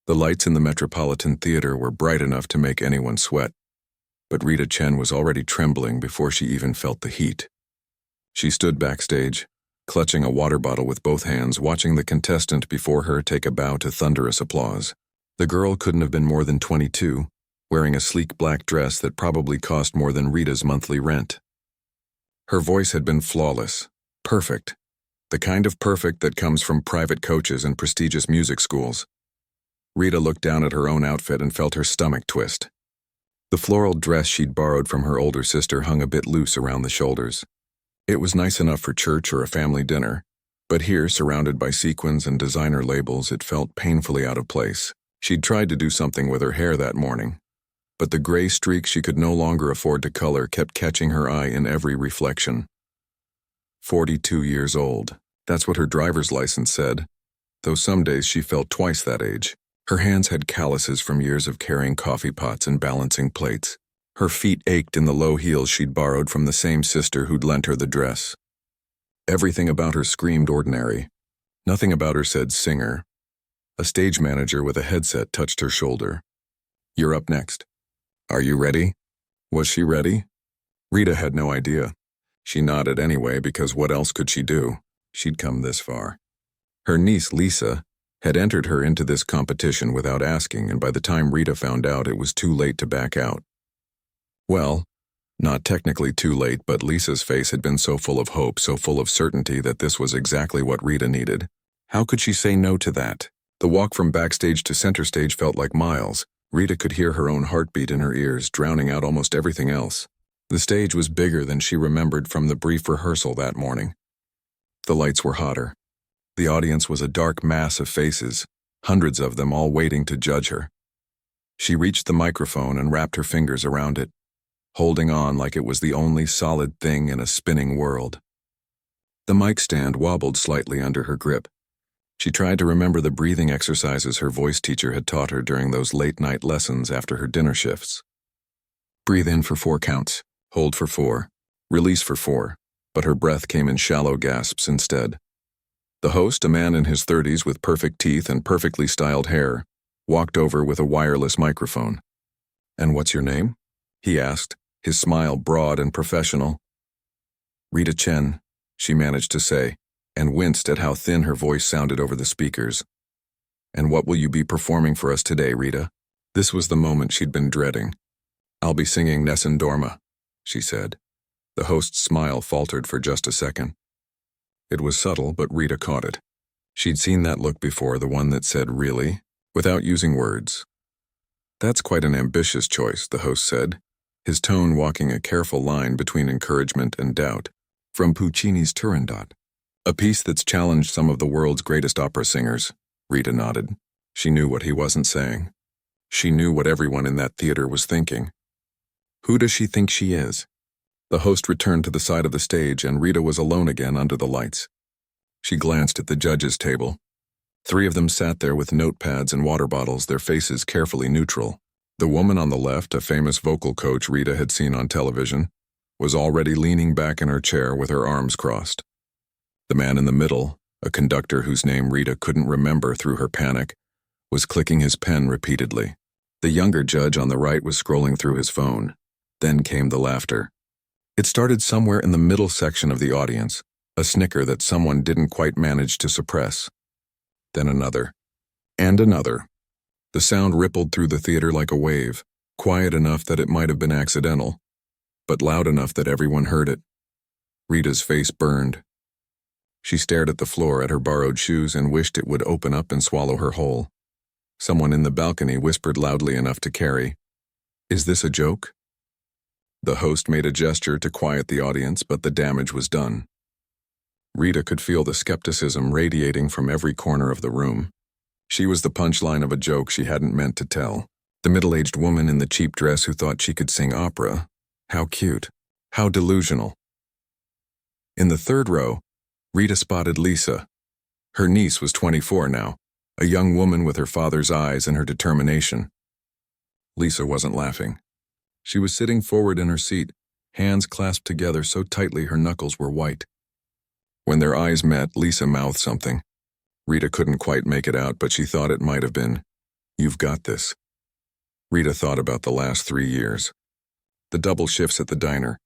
The lights in the Metropolitan Theater were bright enough to make anyone sweat, but Rita Chen was already trembling before she even felt the heat. She stood backstage, clutching a water bottle with both hands, watching the contestant before her take a bow to thunderous applause. The girl couldn't have been more than 22, wearing a sleek black dress that probably cost more than Rita's monthly rent. Her voice had been flawless, perfect, the kind of perfect that comes from private coaches and prestigious music schools. Rita looked down at her own outfit and felt her stomach twist. The floral dress she'd borrowed from her older sister hung a bit loose around the shoulders. It was nice enough for church or a family dinner, but here, surrounded by sequins and designer labels, it felt painfully out of place. She'd tried to do something with her hair that morning, but the gray streak she could no longer afford to color kept catching her eye in every reflection. 42 years old. That's what her driver's license said, though some days she felt twice that age. Her hands had calluses from years of carrying coffee pots and balancing plates. Her feet ached in the low heels she'd borrowed from the same sister who'd lent her the dress. Everything about her screamed ordinary. Nothing about her said singer. A stage manager with a headset touched her shoulder. "You're up next. Are you ready?" Was she ready? Rita had no idea. She nodded anyway, because what else could she do? She'd come this far. Her niece, Lisa, had entered her into this competition without asking, and by the time Rita found out, it was too late to back out. Well, not technically too late, but Lisa's face had been so full of hope, so full of certainty, that this was exactly what Rita needed. How could she say no to that? The walk from backstage to center stage felt like miles. Rita could hear her own heartbeat in her ears, drowning out almost everything else. The stage was bigger than she remembered from the brief rehearsal that morning. The lights were hotter. The audience was a dark mass of faces, hundreds of them all waiting to judge her. She reached the microphone and wrapped her fingers around it, holding on like it was the only solid thing in a spinning world. The mic stand wobbled slightly under her grip. She tried to remember the breathing exercises her voice teacher had taught her during those late-night lessons after her dinner shifts. Breathe in for 4 counts, hold for 4, release for 4, but her breath came in shallow gasps instead. The host, a man in his 30s with perfect teeth and perfectly styled hair, walked over with a wireless microphone. "And what's your name?" he asked, his smile broad and professional. "Rita Chen," she managed to say, and winced at how thin her voice sounded over the speakers. "And what will you be performing for us today, Rita?" This was the moment she'd been dreading. "I'll be singing Nessun Dorma," she said. The host's smile faltered for just a second. It was subtle, but Rita caught it. She'd seen that look before, the one that said, "Really?" without using words. "That's quite an ambitious choice," the host said, his tone walking a careful line between encouragement and doubt. "From Puccini's Turandot, a piece that's challenged some of the world's greatest opera singers." Rita nodded. She knew what he wasn't saying. She knew what everyone in that theater was thinking. "Who does she think she is?" The host returned to the side of the stage, and Rita was alone again under the lights. She glanced at the judges' table. 3 of them sat there with notepads and water bottles, their faces carefully neutral. The woman on the left, a famous vocal coach Rita had seen on television, was already leaning back in her chair with her arms crossed. The man in the middle, a conductor whose name Rita couldn't remember through her panic, was clicking his pen repeatedly. The younger judge on the right was scrolling through his phone. Then came the laughter. It started somewhere in the middle section of the audience, a snicker that someone didn't quite manage to suppress. Then another. And another. The sound rippled through the theater like a wave, quiet enough that it might have been accidental, but loud enough that everyone heard it. Rita's face burned. She stared at the floor, at her borrowed shoes, and wished it would open up and swallow her whole. Someone in the balcony whispered loudly enough to carry, "Is this a joke?" The host made a gesture to quiet the audience, but the damage was done. Rita could feel the skepticism radiating from every corner of the room. She was the punchline of a joke she hadn't meant to tell. The middle-aged woman in the cheap dress who thought she could sing opera. How cute. How delusional. In the 3rd row, Rita spotted Lisa. Her niece was 24 now, a young woman with her father's eyes and her determination. Lisa wasn't laughing. She was sitting forward in her seat, hands clasped together so tightly her knuckles were white. When their eyes met, Lisa mouthed something. Rita couldn't quite make it out, but she thought it might have been, You've got this. Rita thought about the last 3 years. The double shifts at the diner.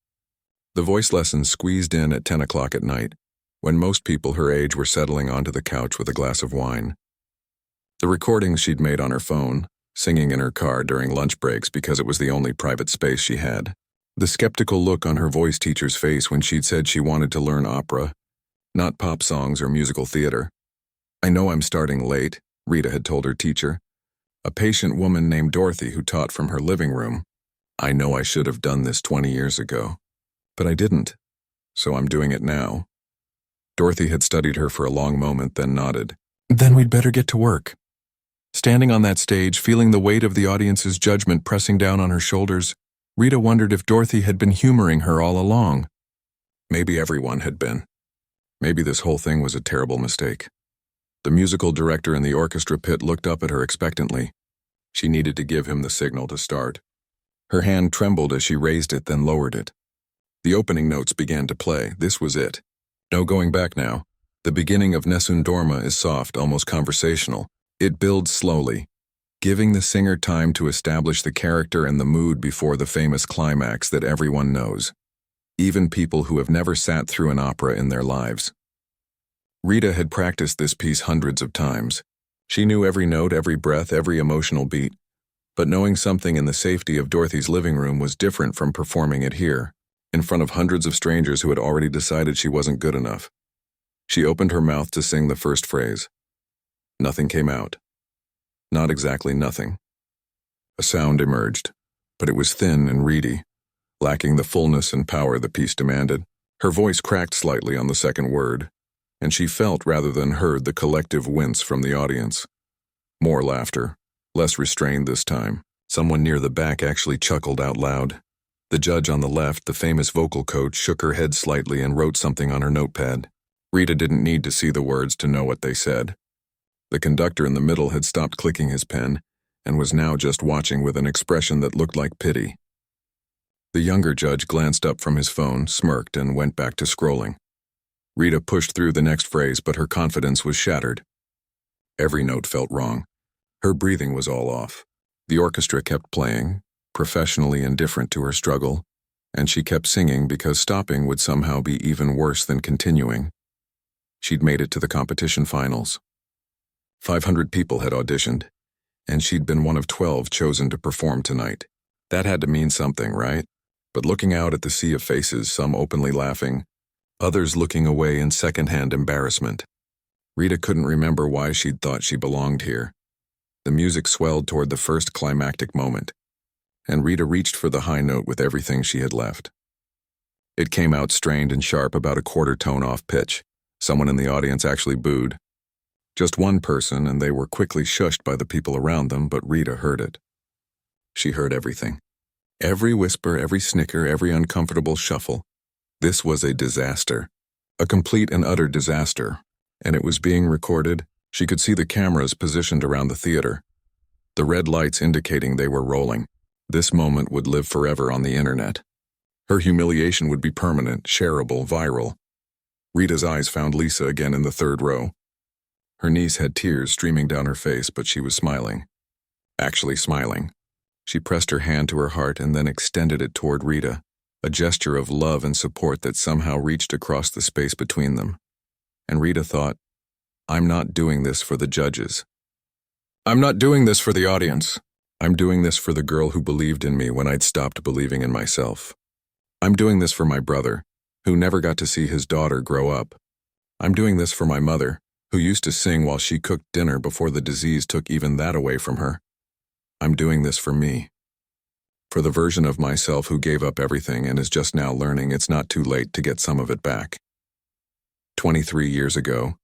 The voice lessons squeezed in at 10 o'clock at night, when most people her age were settling onto the couch with a glass of wine. The recordings she'd made on her phone, singing in her car during lunch breaks because it was the only private space she had. The skeptical look on her voice teacher's face when she'd said she wanted to learn opera, not pop songs or musical theater. I know I'm starting late, Rita had told her teacher, a patient woman named Dorothy who taught from her living room. I know I should have done this 20 years ago, but I didn't, so I'm doing it now. Dorothy had studied her for a long moment, then nodded. Then we'd better get to work. Standing on that stage, feeling the weight of the audience's judgment pressing down on her shoulders, Rita wondered if Dorothy had been humoring her all along. Maybe everyone had been. Maybe this whole thing was a terrible mistake. The musical director in the orchestra pit looked up at her expectantly. She needed to give him the signal to start. Her hand trembled as she raised it, then lowered it. The opening notes began to play. This was it. No going back now. The beginning of Nessun Dorma is soft, almost conversational. It builds slowly, giving the singer time to establish the character and the mood before the famous climax that everyone knows, even people who have never sat through an opera in their lives. Rita had practiced this piece hundreds of times. She knew every note, every breath, every emotional beat, but knowing something in the safety of Dorothy's living room was different from performing it here, in front of hundreds of strangers who had already decided she wasn't good enough. She opened her mouth to sing the first phrase. Nothing came out. Not exactly nothing. A sound emerged, but it was thin and reedy, lacking the fullness and power the piece demanded. Her voice cracked slightly on the second word, and she felt rather than heard the collective wince from the audience. More laughter, less restrained this time. Someone near the back actually chuckled out loud. The judge on the left, the famous vocal coach, shook her head slightly and wrote something on her notepad. Rita didn't need to see the words to know what they said. The conductor in the middle had stopped clicking his pen and was now just watching with an expression that looked like pity. The younger judge glanced up from his phone, smirked, and went back to scrolling. Rita pushed through the next phrase, but her confidence was shattered. Every note felt wrong. Her breathing was all off. The orchestra kept playing, professionally indifferent to her struggle, and she kept singing because stopping would somehow be even worse than continuing. She'd made it to the competition finals. 500 people had auditioned, and she'd been one of 12 chosen to perform tonight. That had to mean something, right? But looking out at the sea of faces, some openly laughing, others looking away in secondhand embarrassment, Rita couldn't remember why she'd thought she belonged here. The music swelled toward the first climactic moment, and Rita reached for the high note with everything she had left. It came out strained and sharp, about a quarter tone off pitch. Someone in the audience actually booed. Just one person, and they were quickly shushed by the people around them, but Rita heard it. She heard everything. Every whisper, every snicker, every uncomfortable shuffle. This was a disaster. A complete and utter disaster. And it was being recorded. She could see the cameras positioned around the theater, the red lights indicating they were rolling. This moment would live forever on the internet. Her humiliation would be permanent, shareable, viral. Rita's eyes found Lisa again in the third row. Her niece had tears streaming down her face, but she was smiling. Actually smiling. She pressed her hand to her heart and then extended it toward Rita, a gesture of love and support that somehow reached across the space between them. And Rita thought, I'm not doing this for the judges. I'm not doing this for the audience. I'm doing this for the girl who believed in me when I'd stopped believing in myself. I'm doing this for my brother, who never got to see his daughter grow up. I'm doing this for my mother, who used to sing while she cooked dinner before the disease took even that away from her. I'm doing this for me. For the version of myself who gave up everything and is just now learning it's not too late to get some of it back. 23 years ago,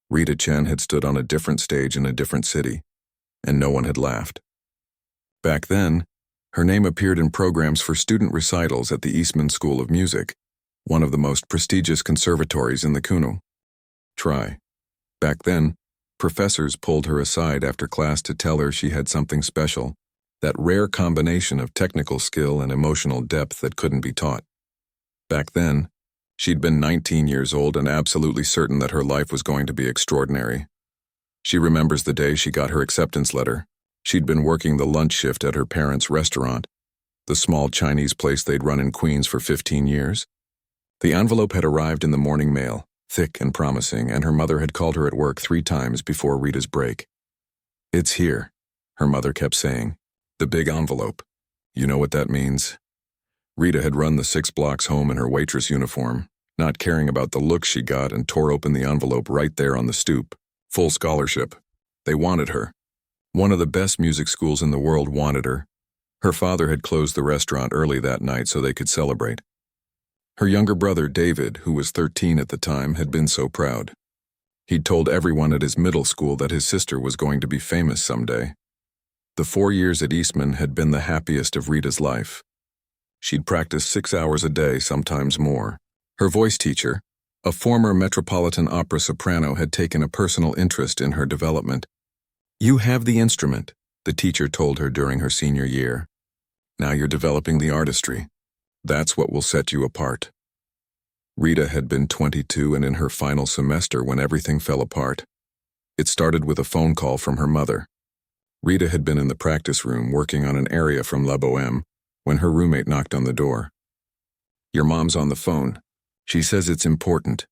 Rita Chen had stood on a different stage in a different city, and no one had laughed. Back then, her name appeared in programs for student recitals at the Eastman School of Music, one of the most prestigious conservatories in the Kunu. Try. Back then, professors pulled her aside after class to tell her she had something special, that rare combination of technical skill and emotional depth that couldn't be taught. Back then, she'd been 19 years old and absolutely certain that her life was going to be extraordinary. She remembers the day she got her acceptance letter, She'd been working the lunch shift at her parents' restaurant, the small Chinese place they'd run in Queens for 15 years. The envelope had arrived in the morning mail, thick and promising, and her mother had called her at work 3 times before Rita's break. "It's here," her mother kept saying. "The big envelope. You know what that means?" Rita had run the 6 blocks home in her waitress uniform, not caring about the look she got, and tore open the envelope right there on the stoop. Full scholarship. They wanted her. One of the best music schools in the world wanted her. Her father had closed the restaurant early that night so they could celebrate. Her younger brother, David, who was 13 at the time, had been so proud. He'd told everyone at his middle school that his sister was going to be famous someday. The 4 years at Eastman had been the happiest of Rita's life. She'd practiced 6 hours a day, sometimes more. Her voice teacher, a former Metropolitan Opera soprano, had taken a personal interest in her development. "You have the instrument," the teacher told her during her senior year. "Now you're developing the artistry. That's what will set you apart." Rita had been 22 and in her final semester when everything fell apart. It started with a phone call from her mother. Rita had been in the practice room working on an aria from La Boheme when her roommate knocked on the door. "Your mom's on the phone. She says it's important."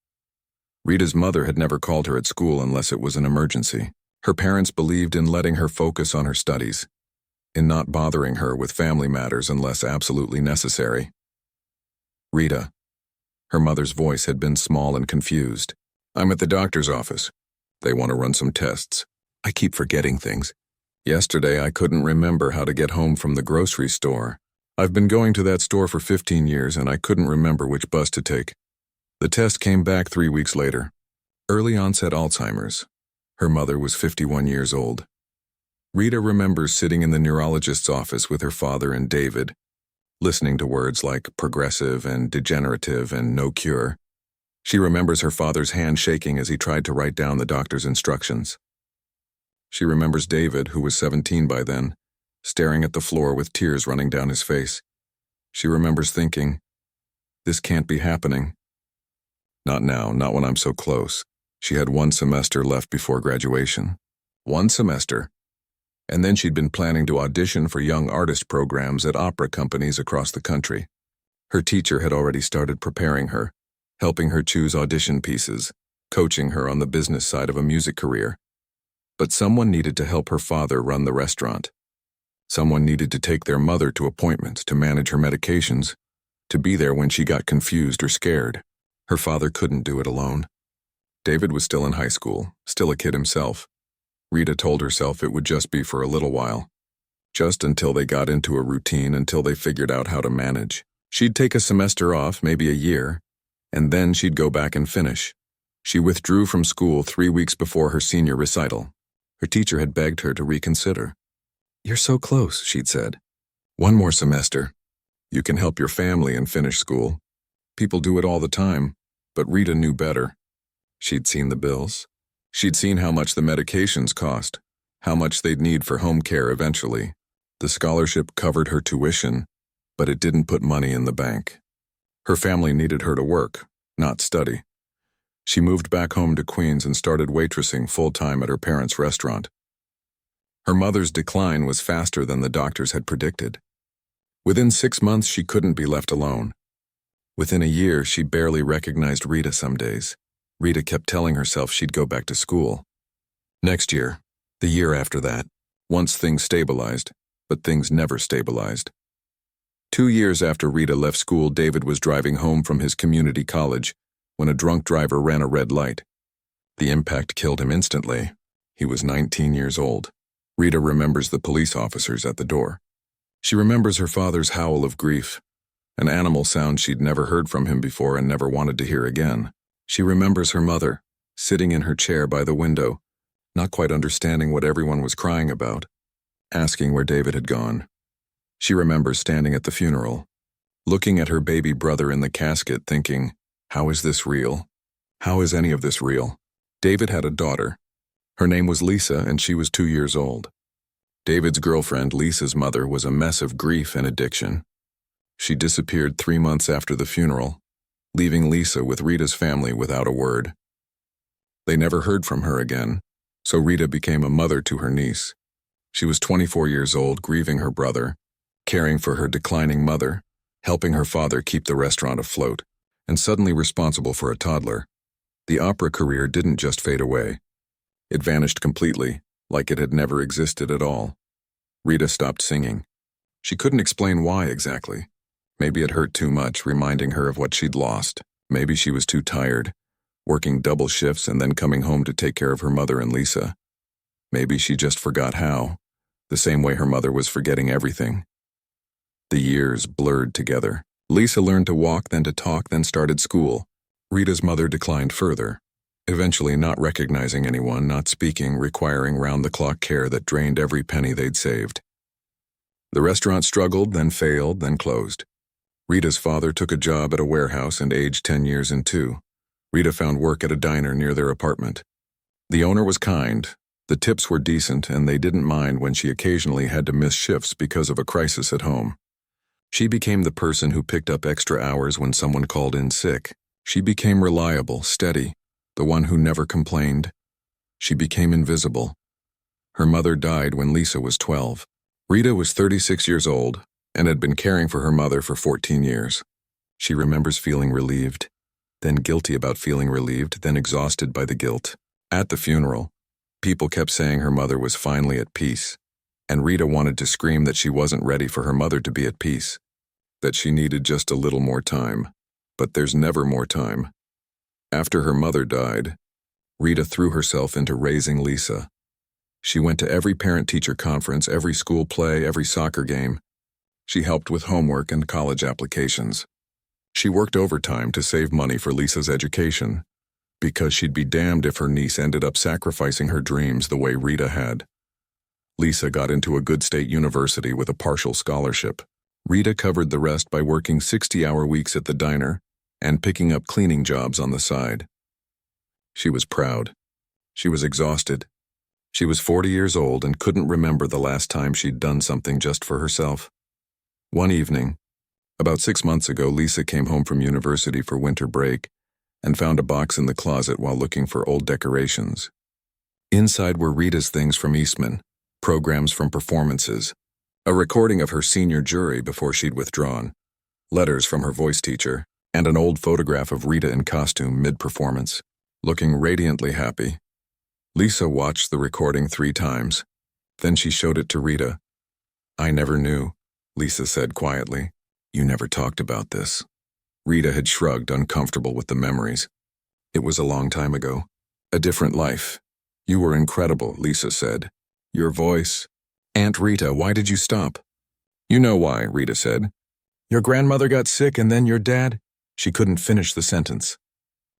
Rita's mother had never called her at school unless it was an emergency. Her parents believed in letting her focus on her studies, in not bothering her with family matters unless absolutely necessary. "Rita." Her mother's voice had been small and confused. "I'm at the doctor's office. They want to run some tests. I keep forgetting things. Yesterday I couldn't remember how to get home from the grocery store. I've been going to that store for 15 years and I couldn't remember which bus to take." The test came back 3 weeks later. Early onset Alzheimer's. Her mother was 51 years old. Rita remembers sitting in the neurologist's office with her father and David, listening to words like progressive and degenerative and no cure. She remembers her father's hand shaking as he tried to write down the doctor's instructions. She remembers David, who was 17 by then, staring at the floor with tears running down his face. She remembers thinking, "This can't be happening." Not now, not when I'm so close. She had 1 semester left before graduation. 1 semester. And then she'd been planning to audition for young artist programs at opera companies across the country. Her teacher had already started preparing her, helping her choose audition pieces, coaching her on the business side of a music career. But someone needed to help her father run the restaurant. Someone needed to take their mother to appointments, to manage her medications, to be there when she got confused or scared. Her father couldn't do it alone. David was still in high school, still a kid himself. Rita told herself it would just be for a little while. Just until they got into a routine, until they figured out how to manage. She'd take a semester off, maybe a year, and then she'd go back and finish. She withdrew from school 3 weeks before her senior recital. Her teacher had begged her to reconsider. "You're so close," she'd said. "1 more semester. You can help your family and finish school. People do it all the time." But Rita knew better. She'd seen the bills. She'd seen how much the medications cost, how much they'd need for home care eventually. The scholarship covered her tuition, but it didn't put money in the bank. Her family needed her to work, not study. She moved back home to Queens and started waitressing full-time at her parents' restaurant. Her mother's decline was faster than the doctors had predicted. Within 6 months, she couldn't be left alone. Within a year, she barely recognized Rita some days. Rita kept telling herself she'd go back to school. Next year, the year after that, once things stabilized, but things never stabilized. 2 years after Rita left school, David was driving home from his community college when a drunk driver ran a red light. The impact killed him instantly. He was 19 years old. Rita remembers the police officers at the door. She remembers her father's howl of grief, an animal sound she'd never heard from him before and never wanted to hear again. She remembers her mother, sitting in her chair by the window, not quite understanding what everyone was crying about, asking where David had gone. She remembers standing at the funeral, looking at her baby brother in the casket thinking, how is this real? How is any of this real? David had a daughter. Her name was Lisa and she was 2 years old. David's girlfriend, Lisa's mother, was a mess of grief and addiction. She disappeared 3 months after the funeral, leaving Lisa with Rita's family without a word. They never heard from her again, so Rita became a mother to her niece. She was 24 years old, grieving her brother, caring for her declining mother, helping her father keep the restaurant afloat, and suddenly responsible for a toddler. The opera career didn't just fade away. It vanished completely, like it had never existed at all. Rita stopped singing. She couldn't explain why exactly. Maybe it hurt too much, reminding her of what she'd lost. Maybe she was too tired, working double shifts and then coming home to take care of her mother and Lisa. Maybe she just forgot how, the same way her mother was forgetting everything. The years blurred together. Lisa learned to walk, then to talk, then started school. Rita's mother declined further, eventually not recognizing anyone, not speaking, requiring round-the-clock care that drained every penny they'd saved. The restaurant struggled, then failed, then closed. Rita's father took a job at a warehouse and aged 10 years in two. Rita found work at a diner near their apartment. The owner was kind, the tips were decent, and they didn't mind when she occasionally had to miss shifts because of a crisis at home. She became the person who picked up extra hours when someone called in sick. She became reliable, steady, the one who never complained. She became invisible. Her mother died when Lisa was 12. Rita was 36 years old and had been caring for her mother for 14 years. She remembers feeling relieved, then guilty about feeling relieved, then exhausted by the guilt. At the funeral, people kept saying her mother was finally at peace, and Rita wanted to scream that she wasn't ready for her mother to be at peace, that she needed just a little more time. But there's never more time. After her mother died, Rita threw herself into raising Lisa. She went to every parent-teacher conference, every school play, every soccer game. She helped with homework and college applications. She worked overtime to save money for Lisa's education, because she'd be damned if her niece ended up sacrificing her dreams the way Rita had. Lisa got into a good state university with a partial scholarship. Rita covered the rest by working 60-hour weeks at the diner and picking up cleaning jobs on the side. She was proud. She was exhausted. She was 40 years old and couldn't remember the last time she'd done something just for herself. One evening, about 6 months ago, Lisa came home from university for winter break and found a box in the closet while looking for old decorations. Inside were Rita's things from Eastman, programs from performances, a recording of her senior jury before she'd withdrawn, letters from her voice teacher, and an old photograph of Rita in costume mid-performance, looking radiantly happy. Lisa watched the recording 3 times. Then she showed it to Rita. "I never knew," Lisa said quietly. "You never talked about this." Rita had shrugged, uncomfortable with the memories. "It was a long time ago. A different life. You were incredible," Lisa said. "Your voice." "Aunt Rita, why did you stop?" "You know why," Rita said. "Your grandmother got sick and then your dad—" She couldn't finish the sentence.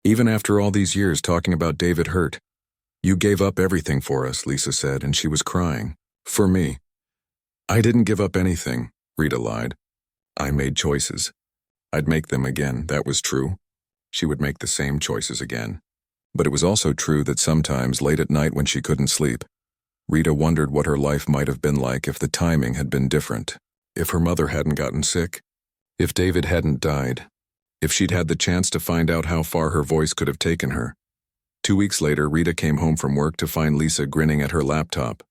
"Even after all these years talking about David hurt. You gave up everything for us," Lisa said, and she was crying. "For me." "I didn't give up anything," Rita lied. "I made choices. I'd make them again, that was true. She would make the same choices again. But it was also true that sometimes, late at night when she couldn't sleep, Rita wondered what her life might have been like if the timing had been different. If her mother hadn't gotten sick. If David hadn't died. If she'd had the chance to find out how far her voice could have taken her. 2 weeks later, Rita came home from work to find Lisa grinning at her laptop.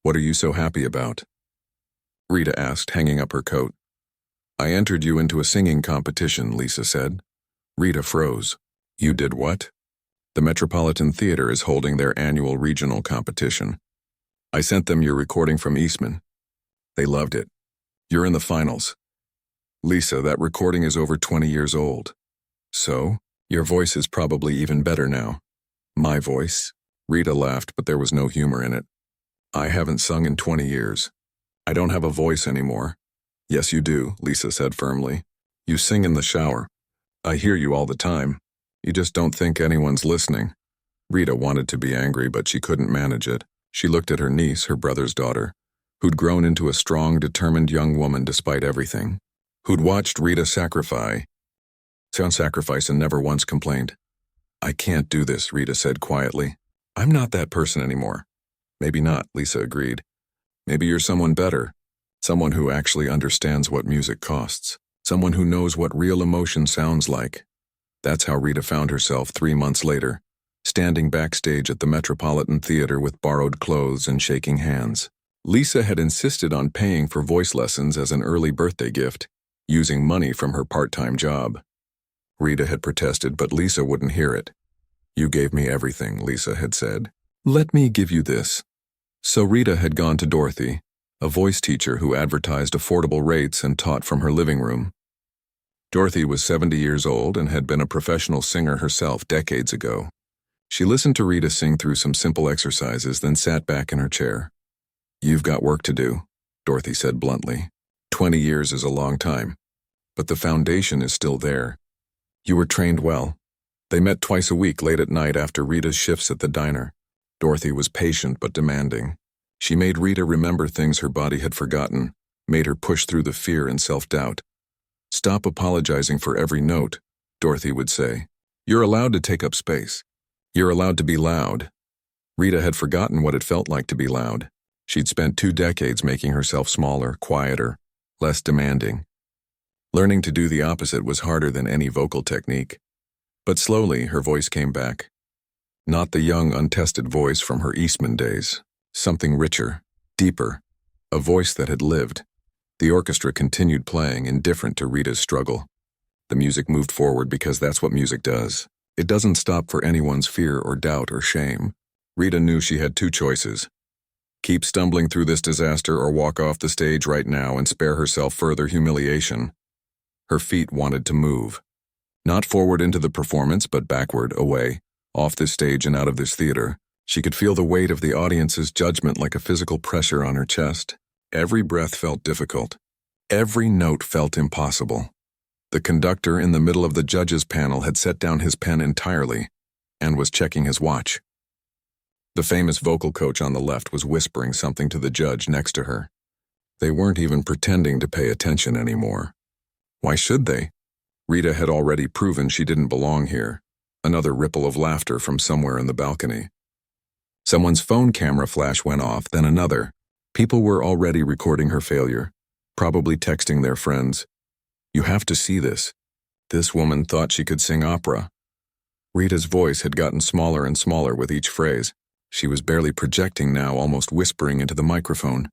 "What are you so happy about?" Rita asked, hanging up her coat. "I entered you into a singing competition," Lisa said. Rita froze. "You did what?" "The Metropolitan Theater is holding their annual regional competition. I sent them your recording from Eastman. They loved it. You're in the finals." "Lisa, that recording is over 20 years old. So, your voice is probably even better now." "My voice?" Rita laughed, but there was no humor in it. "I haven't sung in 20 years. I don't have a voice anymore." "Yes, you do," Lisa said firmly. "You sing in the shower. I hear you all the time. You just don't think anyone's listening." Rita wanted to be angry, but she couldn't manage it. She looked at her niece, her brother's daughter, who'd grown into a strong, determined young woman despite everything, who'd watched Rita sacrifice and never once complained. "I can't do this," Rita said quietly. "I'm not that person anymore." "Maybe not," Lisa agreed. "Maybe you're someone better. Someone who actually understands what music costs. Someone who knows what real emotion sounds like." That's how Rita found herself 3 months later, standing backstage at the Metropolitan Theater with borrowed clothes and shaking hands. Lisa had insisted on paying for voice lessons as an early birthday gift, using money from her part-time job. Rita had protested, but Lisa wouldn't hear it. "You gave me everything," Lisa had said. "Let me give you this." So Rita had gone to Dorothy, a voice teacher who advertised affordable rates and taught from her living room. Dorothy was 70 years old and had been a professional singer herself decades ago. She listened to Rita sing through some simple exercises, then sat back in her chair. "You've got work to do," Dorothy said bluntly. 20 years is a long time, but the foundation is still there. You were trained well. They met twice a week late at night after Rita's shifts at the diner. Dorothy was patient but demanding. She made Rita remember things her body had forgotten, made her push through the fear and self-doubt. "Stop apologizing for every note," Dorothy would say. "You're allowed to take up space. You're allowed to be loud." Rita had forgotten what it felt like to be loud. She'd spent 2 decades making herself smaller, quieter, less demanding. Learning to do the opposite was harder than any vocal technique. But slowly, her voice came back. Not the young, untested voice from her Eastman days. Something richer, deeper, a voice that had lived. The orchestra continued playing, indifferent to Rita's struggle. The music moved forward because that's what music does. It doesn't stop for anyone's fear or doubt or shame. Rita knew she had 2 choices. Keep stumbling through this disaster or walk off the stage right now and spare herself further humiliation. Her feet wanted to move. Not forward into the performance, but backward, away, off this stage and out of this theater. She could feel the weight of the audience's judgment like a physical pressure on her chest. Every breath felt difficult. Every note felt impossible. The conductor in the middle of the judges' panel had set down his pen entirely and was checking his watch. The famous vocal coach on the left was whispering something to the judge next to her. They weren't even pretending to pay attention anymore. Why should they? Rita had already proven she didn't belong here. Another ripple of laughter from somewhere in the balcony. Someone's phone camera flash went off, then another. People were already recording her failure, probably texting their friends. "You have to see this." This woman thought she could sing opera. Rita's voice had gotten smaller and smaller with each phrase. She was barely projecting now, almost whispering into the microphone.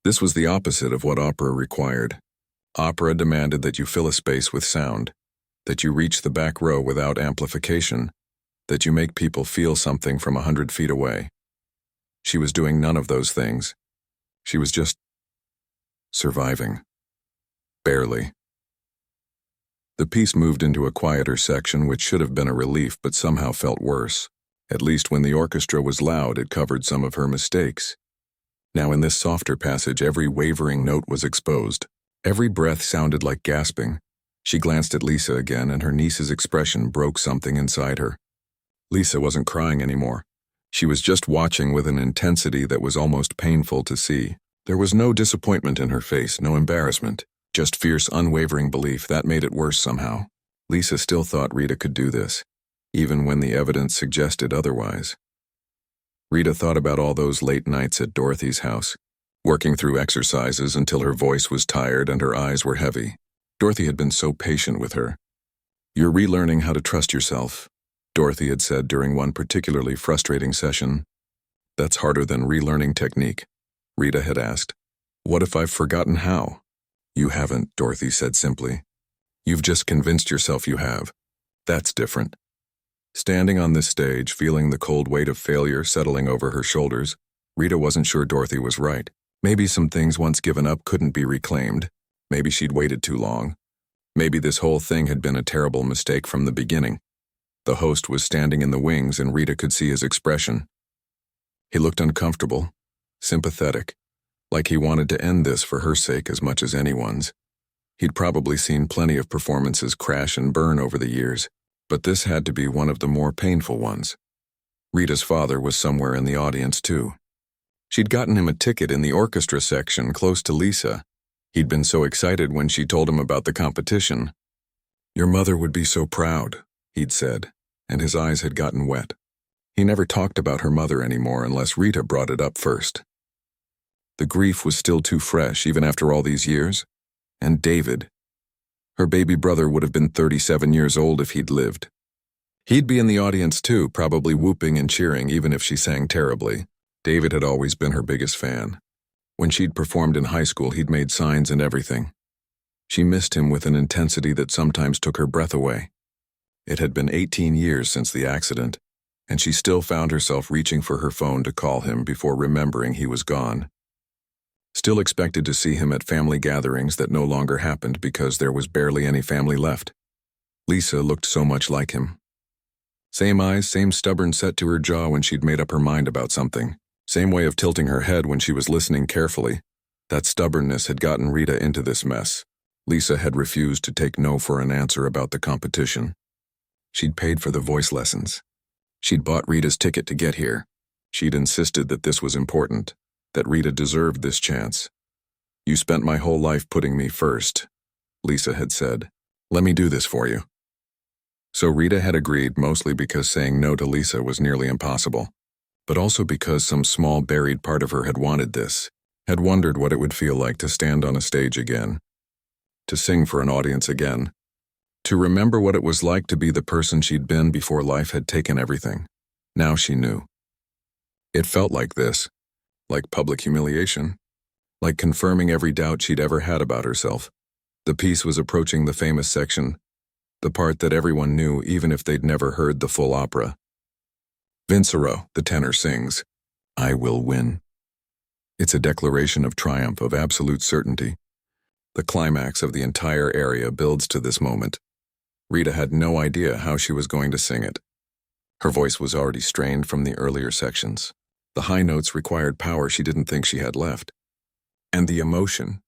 This was the opposite of what opera required. Opera demanded that you fill a space with sound, that you reach the back row without amplification, that you make people feel something from 100 feet away. She was doing none of those things. She was just surviving. Barely. The piece moved into a quieter section, which should have been a relief but somehow felt worse. At least when the orchestra was loud, it covered some of her mistakes. Now in this softer passage, every wavering note was exposed. Every breath sounded like gasping. She glanced at Lisa again, and her niece's expression broke something inside her. Lisa wasn't crying anymore. She was just watching with an intensity that was almost painful to see. There was no disappointment in her face, no embarrassment, just fierce, unwavering belief. That made it worse somehow. Lisa still thought Rita could do this, even when the evidence suggested otherwise. Rita thought about all those late nights at Dorothy's house, working through exercises until her voice was tired and her eyes were heavy. Dorothy had been so patient with her. "You're relearning how to trust yourself," Dorothy had said during one particularly frustrating session. "That's harder than relearning technique," Rita had asked. "What if I've forgotten how?" "You haven't," Dorothy said simply. "You've just convinced yourself you have. That's different." Standing on this stage, feeling the cold weight of failure settling over her shoulders, Rita wasn't sure Dorothy was right. Maybe some things once given up couldn't be reclaimed. Maybe she'd waited too long. Maybe this whole thing had been a terrible mistake from the beginning. The host was standing in the wings, and Rita could see his expression. He looked uncomfortable, sympathetic, like he wanted to end this for her sake as much as anyone's. He'd probably seen plenty of performances crash and burn over the years, but this had to be one of the more painful ones. Rita's father was somewhere in the audience, too. She'd gotten him a ticket in the orchestra section close to Lisa. He'd been so excited when she told him about the competition. "Your mother would be so proud," he'd said, and his eyes had gotten wet. He never talked about her mother anymore unless Rita brought it up first. The grief was still too fresh, even after all these years. And David. Her baby brother would have been 37 years old if he'd lived. He'd be in the audience too, probably whooping and cheering even if she sang terribly. David had always been her biggest fan. When she'd performed in high school, he'd made signs and everything. She missed him with an intensity that sometimes took her breath away. It had been 18 years since the accident, and she still found herself reaching for her phone to call him before remembering he was gone. Still expected to see him at family gatherings that no longer happened because there was barely any family left. Lisa looked so much like him. Same eyes, same stubborn set to her jaw when she'd made up her mind about something. Same way of tilting her head when she was listening carefully. That stubbornness had gotten Rita into this mess. Lisa had refused to take no for an answer about the competition. She'd paid for the voice lessons. She'd bought Rita's ticket to get here. She'd insisted that this was important, that Rita deserved this chance. "You spent my whole life putting me first," Lisa had said. "Let me do this for you." So Rita had agreed, mostly because saying no to Lisa was nearly impossible, but also because some small buried part of her had wanted this, had wondered what it would feel like to stand on a stage again, to sing for an audience again, to remember what it was like to be the person she'd been before life had taken everything. Now she knew. It felt like this, like public humiliation, like confirming every doubt she'd ever had about herself. The piece was approaching the famous section, the part that everyone knew even if they'd never heard the full opera. Vincero, the tenor sings, "I will win." It's a declaration of triumph, of absolute certainty. The climax of the entire aria builds to this moment. Rita had no idea how she was going to sing it. Her voice was already strained from the earlier sections. The high notes required power she didn't think she had left. And the emotion,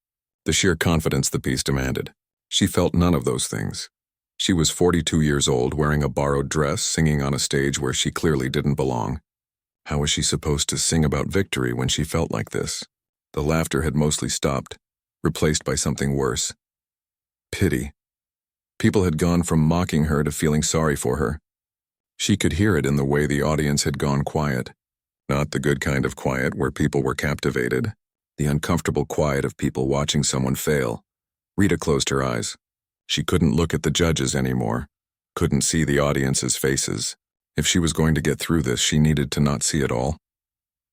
the sheer confidence the piece demanded. She felt none of those things. She was 42 years old, wearing a borrowed dress, singing on a stage where she clearly didn't belong. How was she supposed to sing about victory when she felt like this? The laughter had mostly stopped, replaced by something worse. Pity. People had gone from mocking her to feeling sorry for her. She could hear it in the way the audience had gone quiet. Not the good kind of quiet where people were captivated, the uncomfortable quiet of people watching someone fail. Rita closed her eyes. She couldn't look at the judges anymore, couldn't see the audience's faces. If she was going to get through this, she needed to not see it all.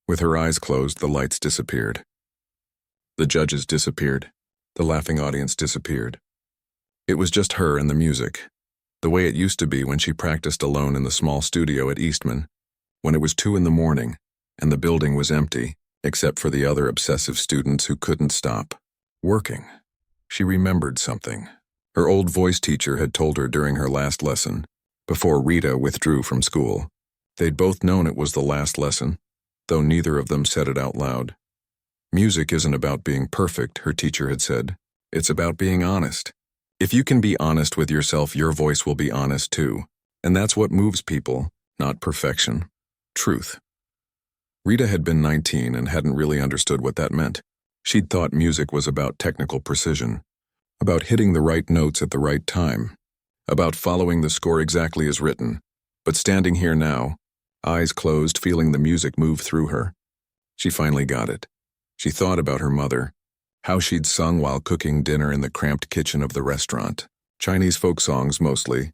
With her eyes closed, the lights disappeared. The judges disappeared. The laughing audience disappeared. It was just her and the music, the way it used to be when she practiced alone in the small studio at Eastman, when it was 2 a.m. and the building was empty, except for the other obsessive students who couldn't stop working. She remembered something. Her old voice teacher had told her during her last lesson, before Rita withdrew from school. They'd both known it was the last lesson, though neither of them said it out loud. Music isn't about being perfect, her teacher had said. It's about being honest. If you can be honest with yourself, your voice will be honest too. And that's what moves people, not perfection. Truth. Rita had been 19 and hadn't really understood what that meant. She'd thought music was about technical precision, about hitting the right notes at the right time, about following the score exactly as written. But standing here now, eyes closed, feeling the music move through her, she finally got it. She thought about her mother, how she'd sung while cooking dinner in the cramped kitchen of the restaurant. Chinese folk songs mostly,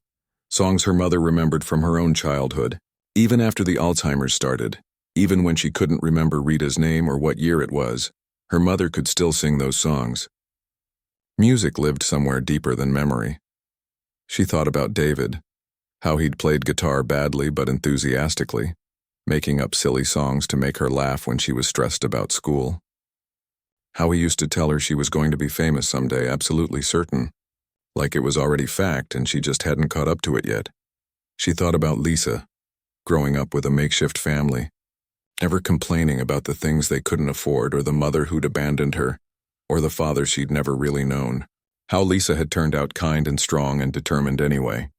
songs her mother remembered from her own childhood, even after the Alzheimer's started. Even when she couldn't remember Rita's name or what year it was, her mother could still sing those songs. Music lived somewhere deeper than memory. She thought about David, how he'd played guitar badly but enthusiastically, making up silly songs to make her laugh when she was stressed about school. How he used to tell her she was going to be famous someday, absolutely certain, like it was already fact and she just hadn't caught up to it yet. She thought about Lisa, growing up with a makeshift family, never complaining about the things they couldn't afford or the mother who'd abandoned her, or the father she'd never really known. How Lisa had turned out kind and strong and determined anyway.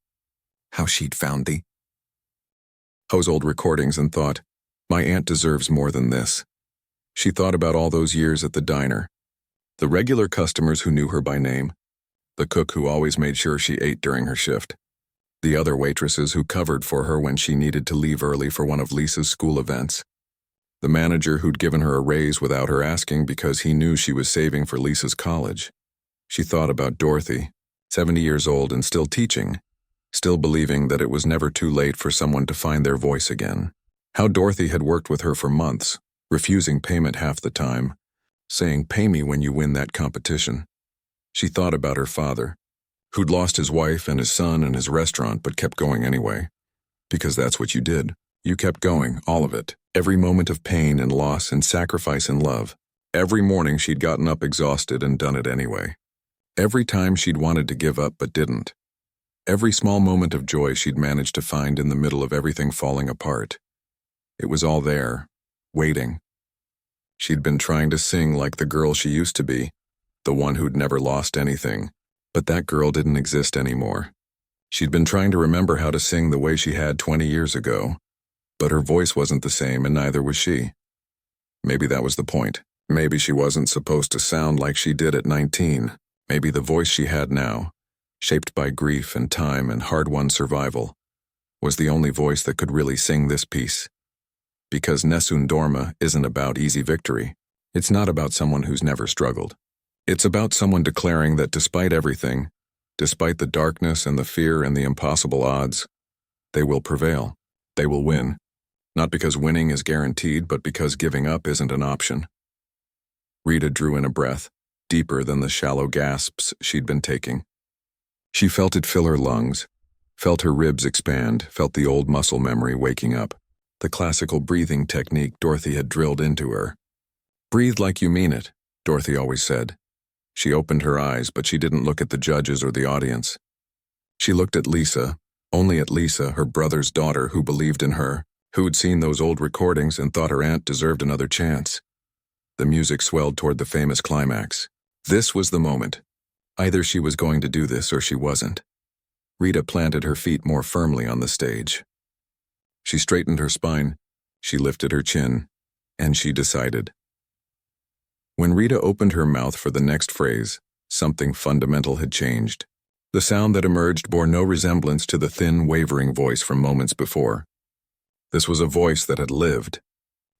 How she'd found those old recordings and thought, my aunt deserves more than this. She thought about all those years at the diner, the regular customers who knew her by name, the cook who always made sure she ate during her shift, the other waitresses who covered for her when she needed to leave early for one of Lisa's school events, the manager who'd given her a raise without her asking because he knew she was saving for Lisa's college. She thought about Dorothy, 70 years old and still teaching, still believing that it was never too late for someone to find their voice again. How Dorothy had worked with her for months, refusing payment half the time, saying, "Pay me when you win that competition." She thought about her father, who'd lost his wife and his son and his restaurant but kept going anyway. Because that's what you did. You kept going, all of it. Every moment of pain and loss and sacrifice and love. Every morning she'd gotten up exhausted and done it anyway. Every time she'd wanted to give up but didn't. Every small moment of joy she'd managed to find in the middle of everything falling apart. It was all there, waiting. She'd been trying to sing like the girl she used to be, the one who'd never lost anything, but that girl didn't exist anymore. She'd been trying to remember how to sing the way she had 20 years ago, but her voice wasn't the same and neither was she. Maybe that was the point. Maybe she wasn't supposed to sound like she did at 19. Maybe the voice she had now, shaped by grief and time and hard-won survival, was the only voice that could really sing this piece. Because Nessun Dorma isn't about easy victory. It's not about someone who's never struggled. It's about someone declaring that despite everything, despite the darkness and the fear and the impossible odds, they will prevail. They will win. Not because winning is guaranteed, but because giving up isn't an option. Rita drew in a breath, deeper than the shallow gasps she'd been taking. She felt it fill her lungs, felt her ribs expand, felt the old muscle memory waking up, the classical breathing technique Dorothy had drilled into her. "Breathe like you mean it," Dorothy always said. She opened her eyes, but she didn't look at the judges or the audience. She looked at Lisa, only at Lisa, her brother's daughter, who believed in her, who'd seen those old recordings and thought her aunt deserved another chance. The music swelled toward the famous climax. This was the moment. Either she was going to do this or she wasn't. Rita planted her feet more firmly on the stage. She straightened her spine, she lifted her chin, and she decided. When Rita opened her mouth for the next phrase, something fundamental had changed. The sound that emerged bore no resemblance to the thin, wavering voice from moments before. This was a voice that had lived,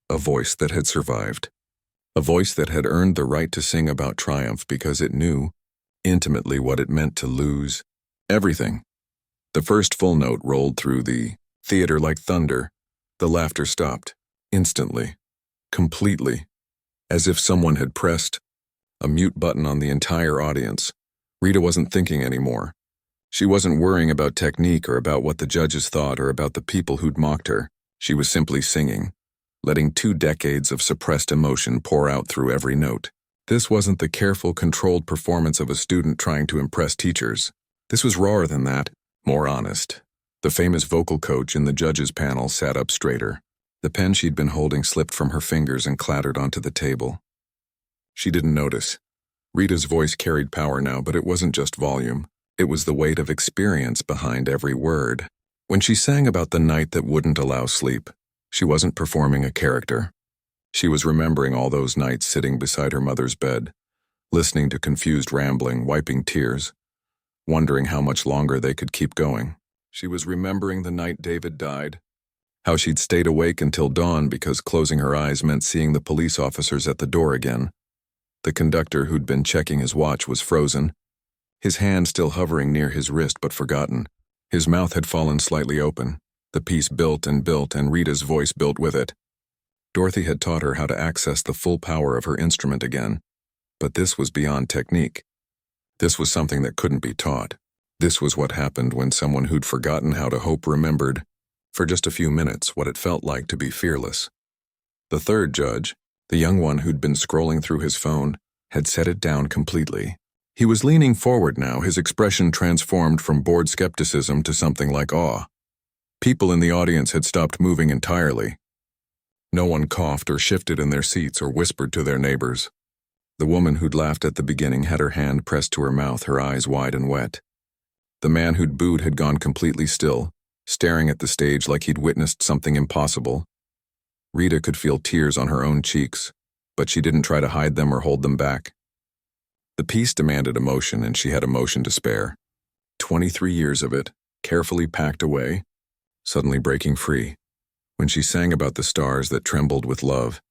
a voice that had survived, a voice that had earned the right to sing about triumph because it knew, intimately, what it meant to lose everything. The first full note rolled through the theater like thunder. The laughter stopped, instantly, completely, as if someone had pressed a mute button on the entire audience. Rita wasn't thinking anymore. She wasn't worrying about technique or about what the judges thought or about the people who'd mocked her. She was simply singing, letting 2 decades of suppressed emotion pour out through every note. This wasn't the careful, controlled performance of a student trying to impress teachers. This was rawer than that, more honest. The famous vocal coach in the judges' panel sat up straighter. The pen she'd been holding slipped from her fingers and clattered onto the table. She didn't notice. Rita's voice carried power now, but it wasn't just volume. It was the weight of experience behind every word. When she sang about the night that wouldn't allow sleep, she wasn't performing a character. She was remembering all those nights sitting beside her mother's bed, listening to confused rambling, wiping tears, wondering how much longer they could keep going. She was remembering the night David died, how she'd stayed awake until dawn because closing her eyes meant seeing the police officers at the door again. The conductor who'd been checking his watch was frozen, his hand still hovering near his wrist but forgotten. His mouth had fallen slightly open. The piece built, and Rita's voice built with it. Dorothy had taught her how to access the full power of her instrument again, but this was beyond technique. This was something that couldn't be taught. This was what happened when someone who'd forgotten how to hope remembered, for just a few minutes, what it felt like to be fearless. The third judge, the young one who'd been scrolling through his phone, had set it down completely. He was leaning forward now, his expression transformed from bored skepticism to something like awe. People in the audience had stopped moving entirely. No one coughed or shifted in their seats or whispered to their neighbors. The woman who'd laughed at the beginning had her hand pressed to her mouth, her eyes wide and wet. The man who'd booed had gone completely still, staring at the stage like he'd witnessed something impossible. Rita could feel tears on her own cheeks, but she didn't try to hide them or hold them back. The piece demanded emotion, and she had emotion to spare. 23 years of it, carefully packed away, suddenly breaking free. When she sang about the stars that trembled with love,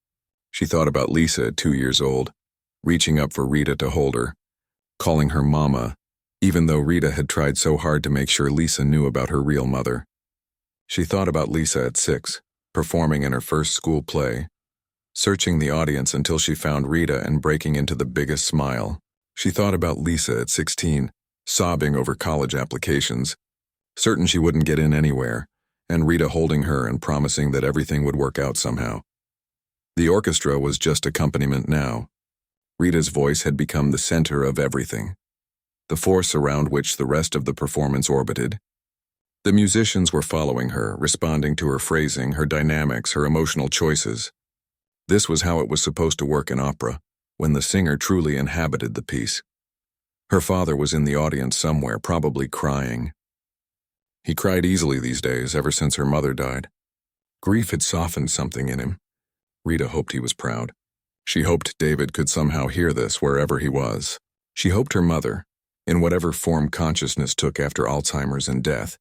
she thought about Lisa at 2 years old, reaching up for Rita to hold her, calling her Mama, even though Rita had tried so hard to make sure Lisa knew about her real mother. She thought about Lisa at 6, performing in her first school play, searching the audience until she found Rita and breaking into the biggest smile. She thought about Lisa at 16, sobbing over college applications, certain she wouldn't get in anywhere, and Rita holding her and promising that everything would work out somehow. The orchestra was just accompaniment now. Rita's voice had become the center of everything, the force around which the rest of the performance orbited. The musicians were following her, responding to her phrasing, her dynamics, her emotional choices. This was how it was supposed to work in opera, when the singer truly inhabited the piece. Her father was in the audience somewhere, probably crying. He cried easily these days, ever since her mother died. Grief had softened something in him. Rita hoped he was proud. She hoped David could somehow hear this wherever he was. She hoped her mother, in whatever form consciousness took after Alzheimer's and death,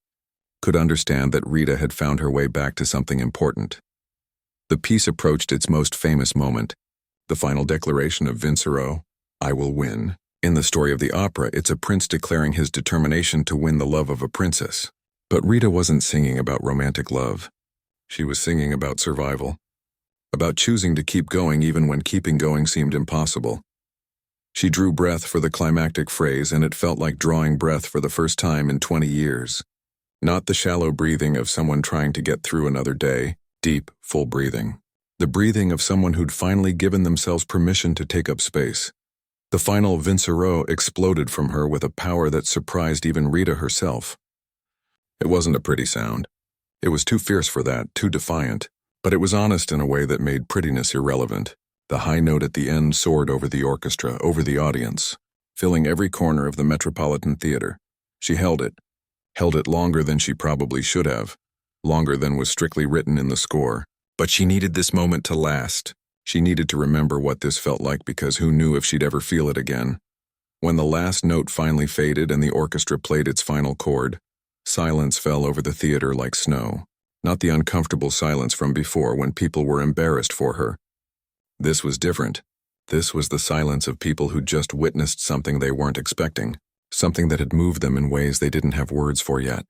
could understand that Rita had found her way back to something important. The piece approached its most famous moment, the final declaration of Vincerot, "I will win." In the story of the opera, it's a prince declaring his determination to win the love of a princess. But Rita wasn't singing about romantic love. She was singing about survival, about choosing to keep going even when keeping going seemed impossible. She drew breath for the climactic phrase, and it felt like drawing breath for the first time in 20 years. Not the shallow breathing of someone trying to get through another day, deep, full breathing. The breathing of someone who'd finally given themselves permission to take up space. The final Vincerot exploded from her with a power that surprised even Rita herself. It wasn't a pretty sound. It was too fierce for that, too defiant, but it was honest in a way that made prettiness irrelevant. The high note at the end soared over the orchestra, over the audience, filling every corner of the Metropolitan Theater. She held it longer than she probably should have, longer than was strictly written in the score. But she needed this moment to last. She needed to remember what this felt like, because who knew if she'd ever feel it again. When the last note finally faded and the orchestra played its final chord, silence fell over the theater like snow. Not the uncomfortable silence from before when people were embarrassed for her. This was different. This was the silence of people who just witnessed something they weren't expecting, something that had moved them in ways they didn't have words for yet.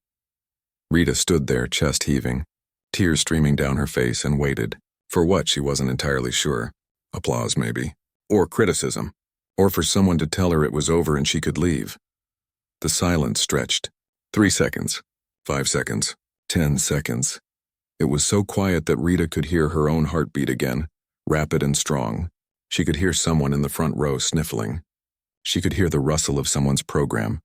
Rita stood there, chest heaving, tears streaming down her face, and waited. For what, she wasn't entirely sure. Applause, maybe. Or criticism. Or for someone to tell her it was over and she could leave. The silence stretched. 3 seconds. 5 seconds. 10 seconds. It was so quiet that Rita could hear her own heartbeat again, rapid and strong. She could hear someone in the front row sniffling. She could hear the rustle of someone's program.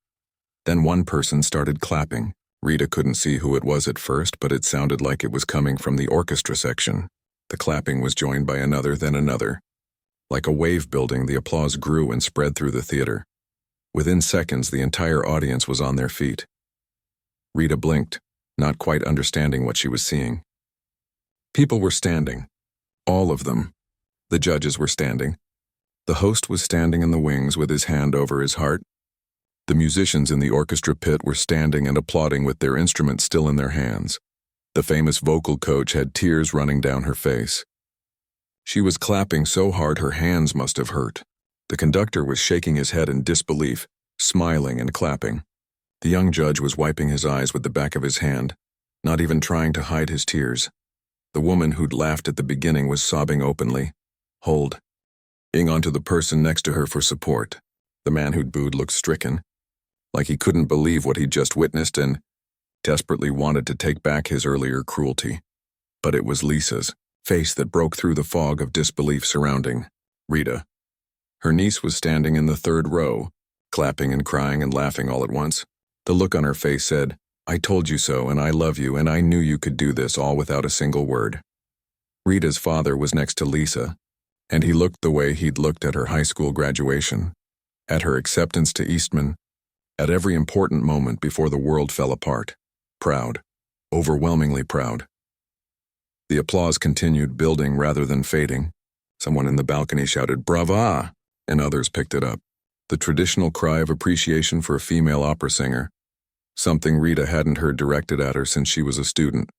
Then one person started clapping. Rita couldn't see who it was at first, but it sounded like it was coming from the orchestra section. The clapping was joined by another, then another. Like a wave building, the applause grew and spread through the theater. Within seconds, the entire audience was on their feet. Rita blinked, not quite understanding what she was seeing. People were standing. All of them. The judges were standing. The host was standing in the wings with his hand over his heart. The musicians in the orchestra pit were standing and applauding with their instruments still in their hands. The famous vocal coach had tears running down her face. She was clapping so hard her hands must have hurt. The conductor was shaking his head in disbelief, smiling and clapping. The young judge was wiping his eyes with the back of his hand, not even trying to hide his tears. The woman who'd laughed at the beginning was sobbing openly, holding onto the person next to her for support. The man who'd booed looked stricken, like he couldn't believe what he'd just witnessed and desperately wanted to take back his earlier cruelty. But it was Lisa's face that broke through the fog of disbelief surrounding Rita. Her niece was standing in the third row, clapping and crying and laughing all at once. The look on her face said, "I told you so, and I love you, and I knew you could do this," all without a single word. Rita's father was next to Lisa, and he looked the way he'd looked at her high school graduation, at her acceptance to Eastman, at every important moment before the world fell apart. Proud. Overwhelmingly proud. The applause continued, building rather than fading. Someone in the balcony shouted, "Brava!" and others picked it up. The traditional cry of appreciation for a female opera singer, something Rita hadn't heard directed at her since she was a student.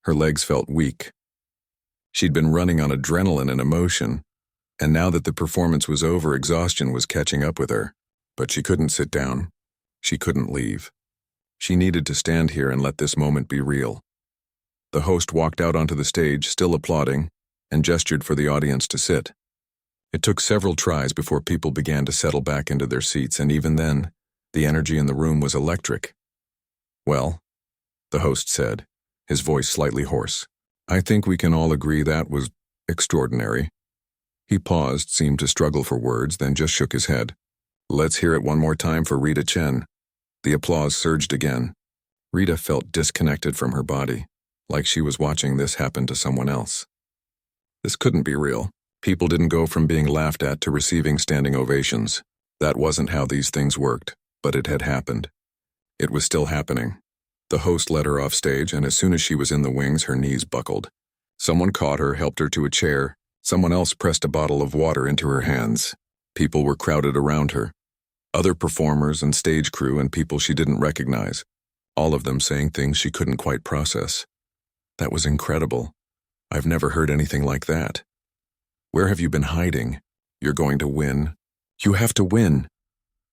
Her legs felt weak. She'd been running on adrenaline and emotion, and now that the performance was over, exhaustion was catching up with her. But she couldn't sit down. She couldn't leave. She needed to stand here and let this moment be real. The host walked out onto the stage, still applauding, and gestured for the audience to sit. It took several tries before people began to settle back into their seats, and even then, the energy in the room was electric. "Well," the host said, his voice slightly hoarse, "I think we can all agree that was extraordinary." He paused, seemed to struggle for words, then just shook his head. "Let's hear it one more time for Rita Chen." The applause surged again. Rita felt disconnected from her body, like she was watching this happen to someone else. This couldn't be real. People didn't go from being laughed at to receiving standing ovations. That wasn't how these things worked, but it had happened. It was still happening. The host led her off stage, and as soon as she was in the wings, her knees buckled. Someone caught her, helped her to a chair. Someone else pressed a bottle of water into her hands. People were crowded around her. Other performers and stage crew and people she didn't recognize, all of them saying things she couldn't quite process. That was incredible. I've never heard anything like that. "Where have you been hiding? You're going to win. You have to win."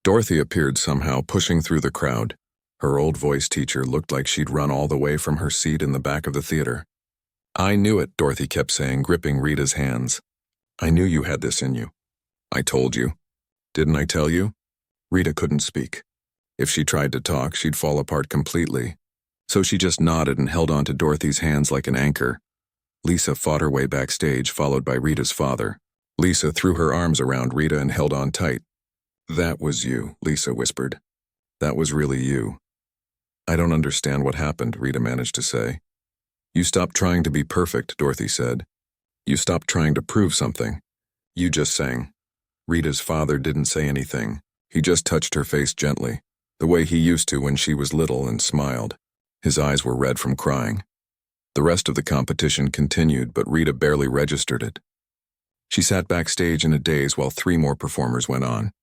Dorothy appeared somehow, pushing through the crowd. Her old voice teacher looked like she'd run all the way from her seat in the back of the theater. "I knew it," Dorothy kept saying, gripping Rita's hands. "I knew you had this in you. I told you. Didn't I tell you?" Rita couldn't speak. If she tried to talk, she'd fall apart completely. So she just nodded and held onto Dorothy's hands like an anchor. Lisa fought her way backstage, followed by Rita's father. Lisa threw her arms around Rita and held on tight. "That was you," Lisa whispered. "That was really you." "I don't understand what happened," Rita managed to say. "You stopped trying to be perfect," Dorothy said. "You stopped trying to prove something. You just sang." Rita's father didn't say anything. He just touched her face gently, the way he used to when she was little, and smiled. His eyes were red from crying. The rest of the competition continued, but Rita barely registered it. She sat backstage in a daze while 3 more performers went on.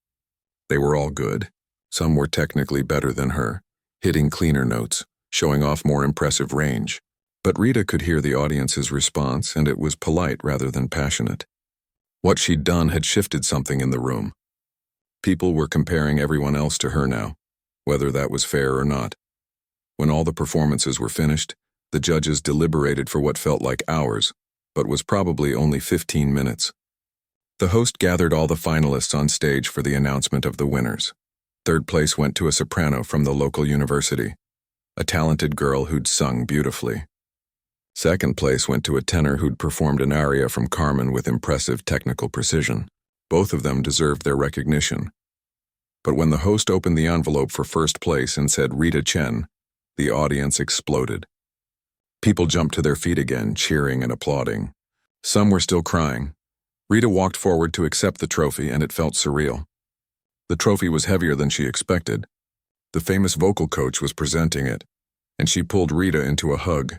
They were all good. Some were technically better than her, hitting cleaner notes, showing off more impressive range. But Rita could hear the audience's response, and it was polite rather than passionate. What she'd done had shifted something in the room. People were comparing everyone else to her now, whether that was fair or not. When all the performances were finished, the judges deliberated for what felt like hours, but was probably only 15 minutes. The host gathered all the finalists on stage for the announcement of the winners. 3rd place went to a soprano from the local university, a talented girl who'd sung beautifully. 2nd place went to a tenor who'd performed an aria from Carmen with impressive technical precision. Both of them deserved their recognition. But when the host opened the envelope for 1st place and said Rita Chen, the audience exploded. People jumped to their feet again, cheering and applauding. Some were still crying. Rita walked forward to accept the trophy, and it felt surreal. The trophy was heavier than she expected. The famous vocal coach was presenting it, and she pulled Rita into a hug.